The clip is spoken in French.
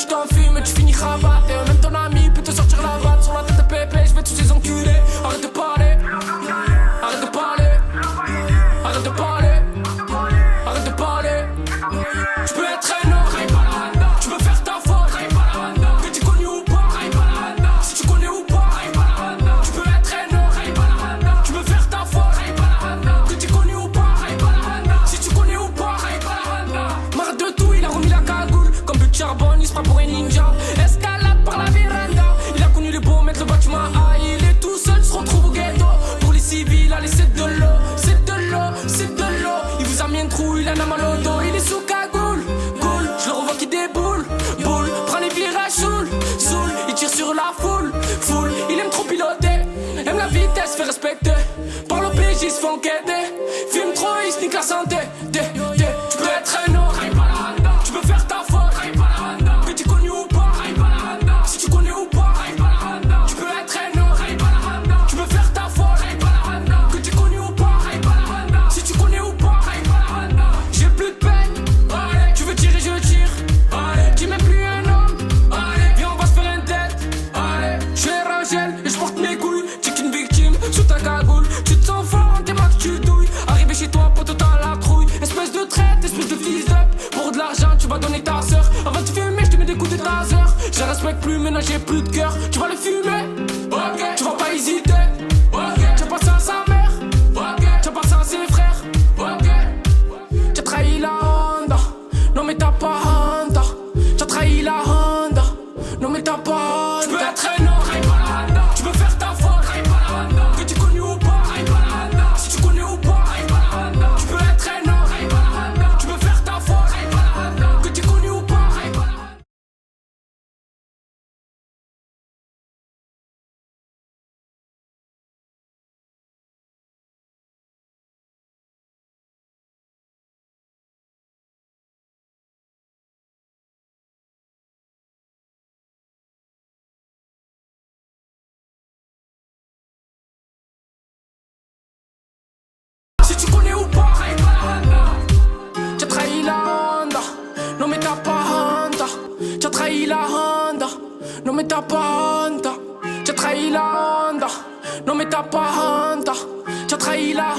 je t'en fume et tu finiras batté. Même ton ami peut te sortir la batte sur la tête de pépé. Je vais tous ces enculés. Arrête de parler. Arrête de parler. Arrête de parler. Arrête de parler. Tu peux être énorme. Tu peux faire ta faute. Que tu connais ou pas. Si tu connais ou pas. Tu peux être énorme. Tu peux faire ta faute. Que tu connais ou pas. Si tu connais ou pas. Marre de tout, il a remis la cagoule. Comme but de charbon, il se prend pour un ninja. Escalade par la véranda. Il a connu les beaux maîtres, le bâtiment A. Il est tout seul, se retrouve au ghetto. Pour les civils, allez, c'est de l'eau. C'est de l'eau, c'est de l'eau. Il vous a mis un trou, il en a mal au dos. Il est sous cagoule, goule. Je le revois qui déboule, boule. Prends les virages, saoule, il tire sur la foule, Il aime trop piloter, aime la vitesse, fait respecter. Par l'OPJ, il se fait enquêter. Fume trop, il se nique la santé. Tu peux être un autre, tu peux faire ta faute. Que tu connais ou pas. Si tu connais ou pas. Tu peux être un autre, tu peux faire ta faute. Que tu connais ou pas. Si tu connais ou pas. J'ai plus de peine. Tu veux tirer, je tire. Tu m'aimes plus un homme. Viens, on va se faire un tête. Je suis Rangel et je porte mes couilles. T'es qu'une victime sous ta cagoule. Tu te sens fort, t'es mal que tu douilles. Arrivé chez toi, pote, t'as la trouille. Espèce de traite, espèce de fils up. Pour de l'argent, tu vas donner ta sœur. Avant de fumer, je te mets des coups de taser. Je respecte plus, maintenant j'ai plus de cœur. Tu vas le fumer, ok. Tu vas pas hésiter, ok. Tu as passé à sa mère, ok. Tu as passé à ses frères, ok. Tu as trahi la Honda, non mais t'as pas Honda. Tu as trahi la Honda, non mais t'as pas Honda. Tu peux être un autre, tu peux faire ta faute. Que tu connais ou pas. Si tu connais ou pas. Tu peux être un autre, tu peux faire ta faute. Que tu connais ou pas. Si tu connais ou pas. Tu as trahi la Honda, non mais t'as pas Honda. Tu as trahi la Honda, non mais t'as pas Honda. Tu as trahi la Honda, non mais t'as pas Honda. Tu as trahi la